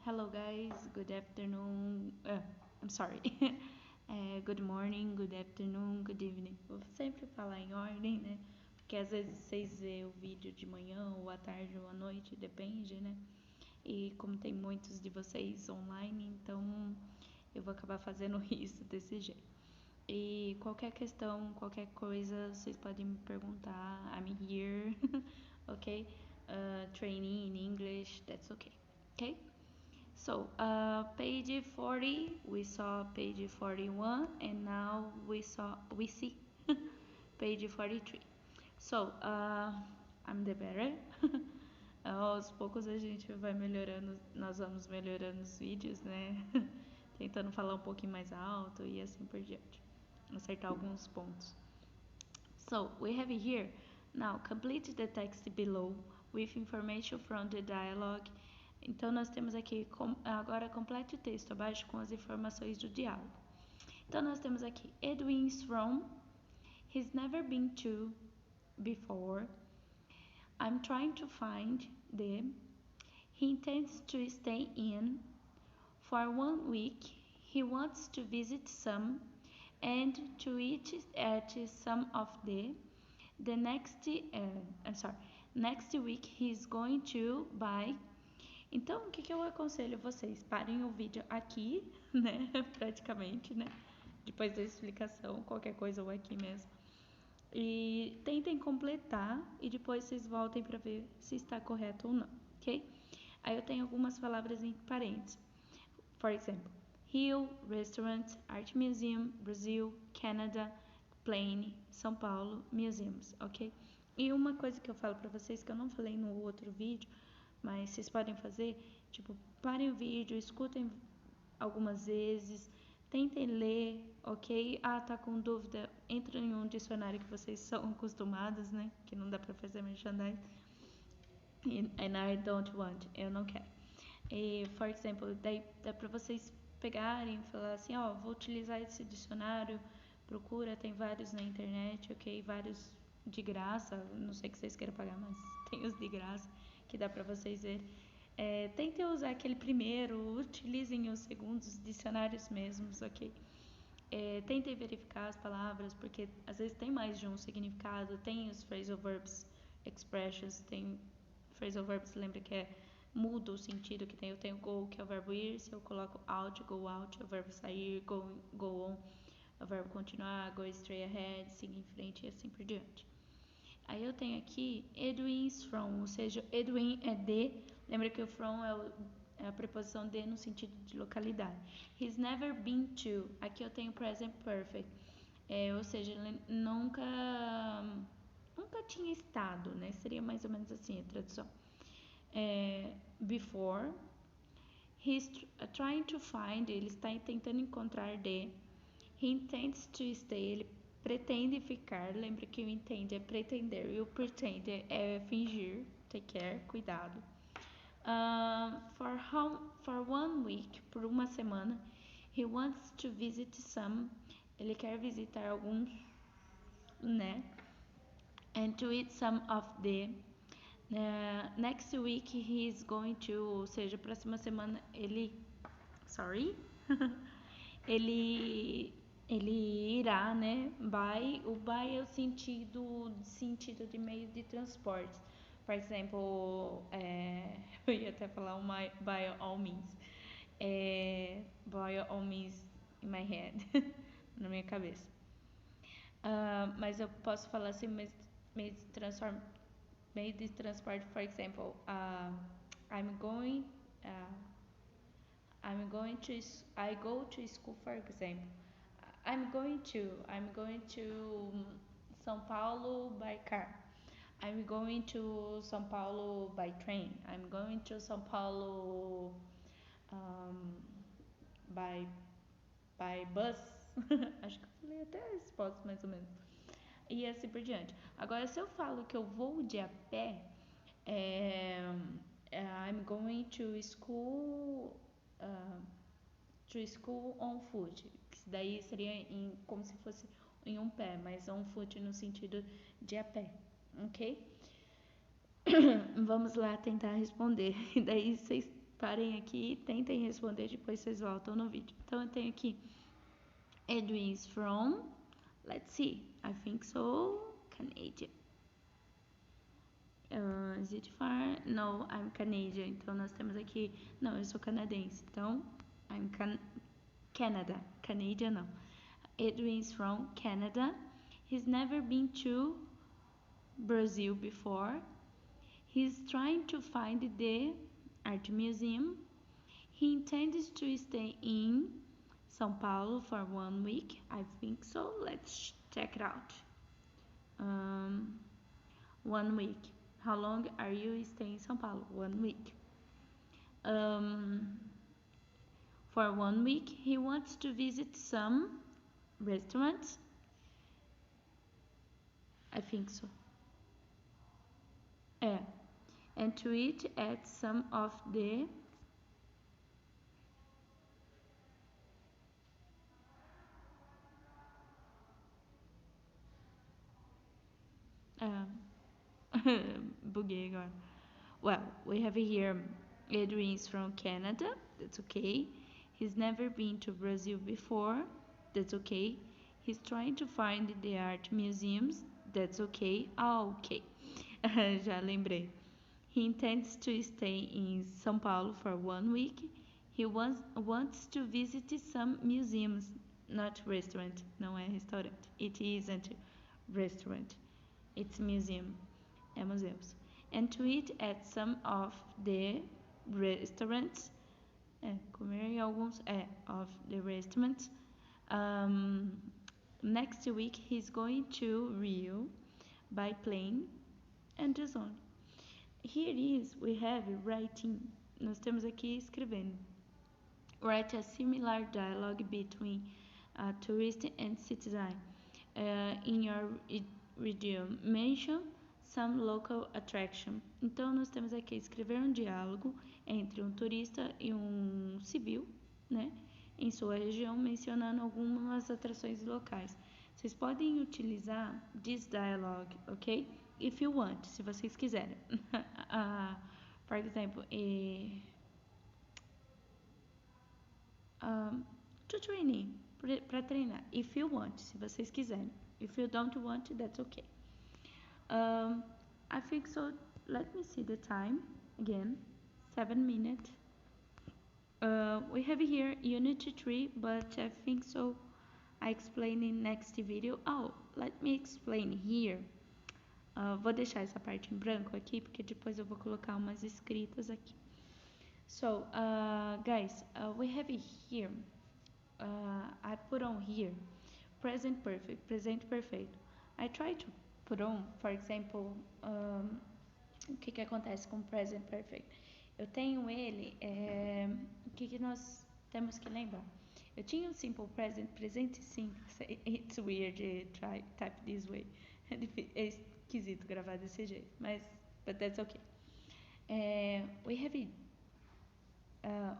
Hello guys, good afternoon. I'm sorry. Good morning, good afternoon, good evening. Vou sempre falar em ordem, né? Porque às vezes vocês vê o vídeo de manhã, ou à tarde, ou à noite, depende, né? E como tem muitos de vocês online, então eu vou acabar fazendo isso desse jeito. E qualquer questão, qualquer coisa, vocês podem me perguntar. I'm here, okay? Training in English, that's okay. Okay? So, page 40, we saw page 41, and now we see page 43. So, I'm the better. Aos poucos a gente vai melhorando, nós vamos melhorando os vídeos, né? Tentando falar um pouquinho mais alto e assim por diante. Acertar alguns pontos. So, we have here, now, complete the text below with information from the dialogue. Então, nós temos aqui, agora complete o texto abaixo com as informações do diálogo. Então, nós temos aqui, Edwin's from, he's never been to before, I'm trying to find the, he intends to stay in, for 1 week, he wants to visit some, and to eat at some of the next week he's going to buy. Então, o que eu aconselho vocês? Parem o vídeo aqui, né? Praticamente, né? Depois da explicação, qualquer coisa ou aqui mesmo. E tentem completar e depois vocês voltem para ver se está correto ou não, ok? Aí eu tenho algumas palavras em parênteses. For example, Rio, Restaurant, Art Museum, Brasil, Canada, Plane, São Paulo, Museums, ok? E uma coisa que eu falo pra vocês que eu não falei no outro vídeo, mas vocês podem fazer, tipo, parem o vídeo, escutem algumas vezes, tentem ler, ok? Tá com dúvida, entra em um dicionário que vocês são acostumados, né? Que não dá pra fazer merchandising. And I don't want, eu não quero. E, for example, daí dá pra vocês pegarem e falar assim, vou utilizar esse dicionário, procura, tem vários na internet, ok? Vários de graça, não sei que vocês queiram pagar, mas tem os de graça que dá pra vocês ver. Tentem usar aquele primeiro, utilizem os segundos, dicionários mesmos, ok? Tentem verificar as palavras, porque às vezes tem mais de um significado, tem os phrasal verbs, expressions, tem phrasal verbs, lembra que muda o sentido que tem. Eu tenho go, que é o verbo ir, se eu coloco out, go out, é o verbo sair, go on, é o verbo continuar, go straight ahead, seguir em frente e assim por diante. Aí eu tenho aqui Edwin's from, ou seja, Edwin é de, lembra que o from é a preposição de no sentido de localidade. He's never been to, aqui eu tenho present perfect, ou seja, ele nunca tinha estado, né? Seria mais ou menos assim a tradução. Before, he's trying to find, ele está tentando encontrar he intends to stay, ele pretende ficar, lembra que o intende é pretender e o pretend é fingir, take care, cuidado. For 1 week, por uma semana, he wants to visit some, ele quer visitar alguns, né? And to eat some of the next week he is going to, ou seja, próxima semana ele irá, né? O by é o sentido de meio de transporte. Por exemplo, eu ia até falar by all means. By all means in my head, na minha cabeça. Mas eu posso falar assim, meio de transporte, for example, I go to school, for example. I'm going to São Paulo by car. I'm going to São Paulo by train. I'm going to São Paulo by bus. Acho que eu falei até a resposta mais ou menos. E assim por diante. Agora, se eu falo que eu vou de a pé, I'm going to school on foot. Que daí seria como se fosse em um pé, mas on foot no sentido de a pé, ok? Vamos lá tentar responder. E daí vocês parem aqui, tentem responder, depois vocês voltam no vídeo. Então eu tenho aqui Edwin is from, let's see, I think so, Canadian. Is it far? No, I'm Canadian. Então nós temos aqui, não, eu sou canadense. Então, I'm Canada. Canadian não. Edwin is from Canada. He's never been to Brazil before. He's trying to find the art museum. He intends to stay in São Paulo for 1 week. I think so. Let's check it out. 1 week. How long are you staying in São Paulo? 1 week. For 1 week, he wants to visit some restaurants. I think so. And to eat at some of the buguei agora. Well, we have here Adrian is from Canada. That's okay. He's never been to Brazil before. That's okay. He's trying to find the art museums. That's okay. Okay. Já lembrei. He intends to stay in São Paulo for 1 week. He wants to visit some museums, not restaurant. Não é restaurante. It isn't restaurant. It's museum. É museus. And to eat at some of the restaurants. Comer em alguns of the restaurants. Next week he's going to Rio by plane and the zone. Here is, we have writing. Nós temos aqui escrevendo. Write a similar dialogue between a tourist and citizen. In your idiom, mention some local attraction. Então, nós temos aqui escrever um diálogo entre um turista e um civil, né? Em sua região, mencionando algumas atrações locais. Vocês podem utilizar this dialogue, ok? If you want, se vocês quiserem. For example, to training, para treinar. If you want, se vocês quiserem. If you don't want, that's okay. I think so. Let me see the time again. 7 minutes. We have here unit 3, but I think so. I explain in next video. Let me explain here. Vou deixar essa parte em branco aqui, porque depois eu vou colocar umas escritas aqui. So, guys, we have here. I put on here present perfect, presente perfeito. I try to put on, for example, o que acontece com present perfect? Eu tenho ele, o que nós temos que lembrar? Eu tinha um simple present, presente simples. It's weird to type this way. É esquisito gravar desse jeito, but that's okay. We have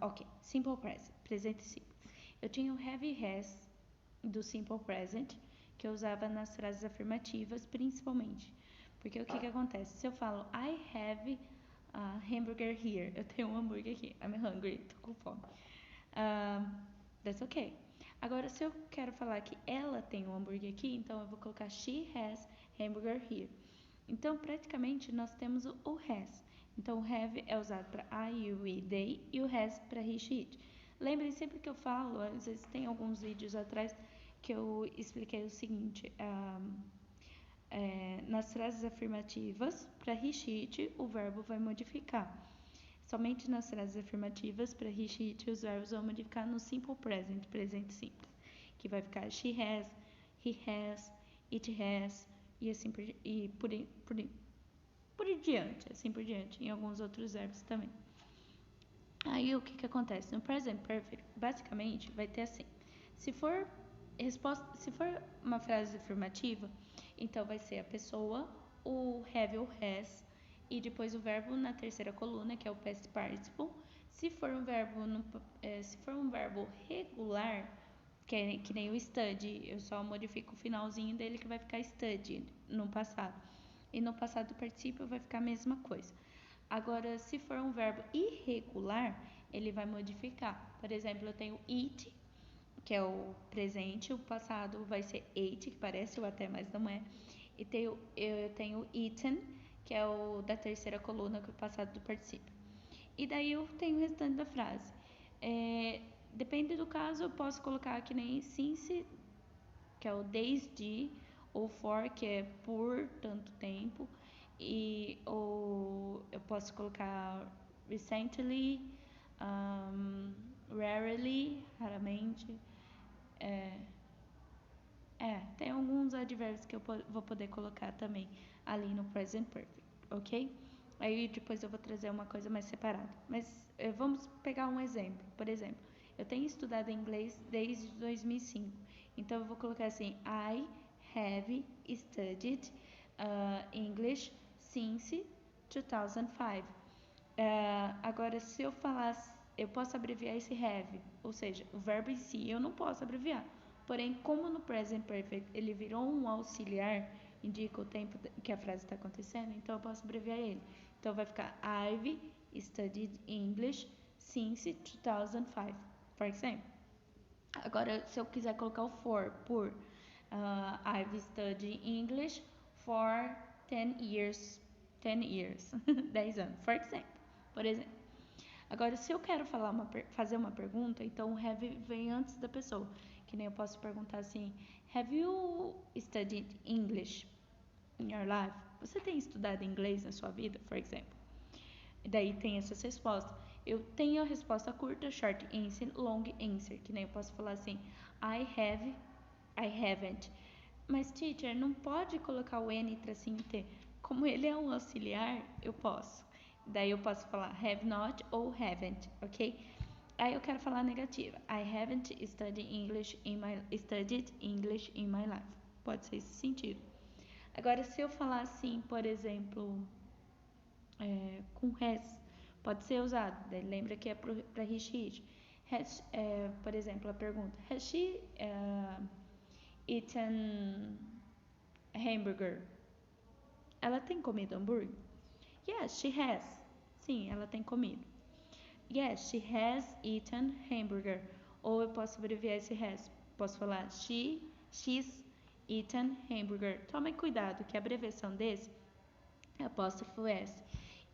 ok, simple present, presente simples. Eu tinha o have e has do simple present que eu usava nas frases afirmativas, principalmente. Porque o que acontece? Se eu falo I have a hamburger here, eu tenho um hambúrguer aqui. I'm hungry, tô com fome. That's okay. Agora, se eu quero falar que ela tem um hambúrguer aqui, então eu vou colocar she has hamburger here. Então, praticamente, nós temos o has. Então, o have é usado para I, you, we, they e o has para he, she, it. Lembrem sempre que eu falo, às vezes tem alguns vídeos atrás que eu expliquei o seguinte, nas frases afirmativas, para he, she, it, o verbo vai modificar. Somente nas frases afirmativas, para he, she, it, os verbos vão modificar no simple present, presente simples, que vai ficar she has, he has, it has, e assim por diante, assim por diante, em alguns outros verbos também. Aí o que acontece? No present perfect, basicamente, vai ter assim, se for uma frase afirmativa, então vai ser a pessoa, o have ou has, e depois o verbo na terceira coluna, que é o past participle. Se for um verbo regular, que nem o study, eu só modifico o finalzinho dele que vai ficar studied no passado. E no passado participle vai ficar a mesma coisa. Agora, se for um verbo irregular, ele vai modificar. Por exemplo, eu tenho eat, que é o presente, o passado vai ser ate, que parece o até, mas não é. E eu tenho eaten, que é o da terceira coluna, que é o passado do particípio. E daí eu tenho o restante da frase. Depende do caso, eu posso colocar que nem since, que é o desde, ou for, que é por tanto tempo, ou eu posso colocar recently, rarely, raramente. Tem alguns advérbios que eu vou poder colocar também ali no present perfect, ok? Aí depois eu vou trazer uma coisa mais separada. Mas vamos pegar um exemplo. Por exemplo, eu tenho estudado inglês desde 2005. Então eu vou colocar assim: I have studied English since 2005. Agora, se eu falar, eu posso abreviar esse have, ou seja, o verbo em si eu não posso abreviar. Porém, como no present perfect ele virou um auxiliar, indica o tempo que a frase está acontecendo, então eu posso abreviar ele. Então vai ficar I've studied English since 2005, por exemplo. Agora, se eu quiser colocar o for, por, I've studied English for 10 years, 10 anos, por exemplo. Agora, se eu quero fazer uma pergunta, então o have vem antes da pessoa. Que nem eu posso perguntar assim: Have you studied English in your life? Você tem estudado inglês na sua vida, por exemplo? E daí tem essas respostas. Eu tenho a resposta curta, short answer, long answer. Que nem eu posso falar assim: I have, I haven't. Mas, teacher, não pode colocar o N tracinho T. Como ele é um auxiliar, eu posso. Daí eu posso falar have not ou haven't, ok? Aí eu quero falar negativa. I haven't studied English in my life. Pode ser esse sentido. Agora, se eu falar assim, por exemplo, com has, pode ser usado. Daí lembra que é para he. Por exemplo, a pergunta: Has she eaten hamburger? Ela tem comido hambúrguer? Yes, she has. Sim, ela tem comido. Yes, she has eaten hamburger. Ou eu posso abreviar esse has. Posso falar she's eaten hamburger. Tome cuidado que a abreviação desse é apóstrofo S.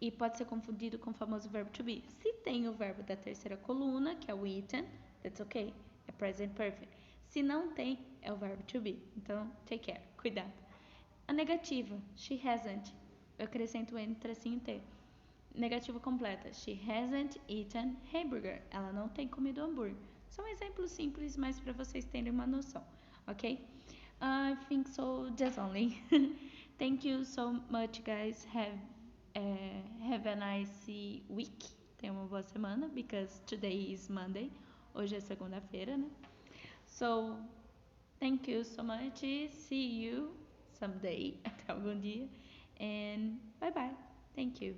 E pode ser confundido com o famoso verbo to be. Se tem o verbo da terceira coluna, que é o eaten, that's okay. É present perfect. Se não tem, é o verbo to be. Então, take care. Cuidado. A negativa, she hasn't. Eu acrescento N tracinho T. Negativa completa. She hasn't eaten hamburger. Ela não tem comido hambúrguer. São exemplos simples, mas para vocês terem uma noção, ok? I think so. Just only. Thank you so much, guys. Have a nice week. Tenha uma boa semana, because today is Monday. Hoje é segunda-feira, né? So, thank you so much. See you someday, até algum dia. And bye bye. Thank you.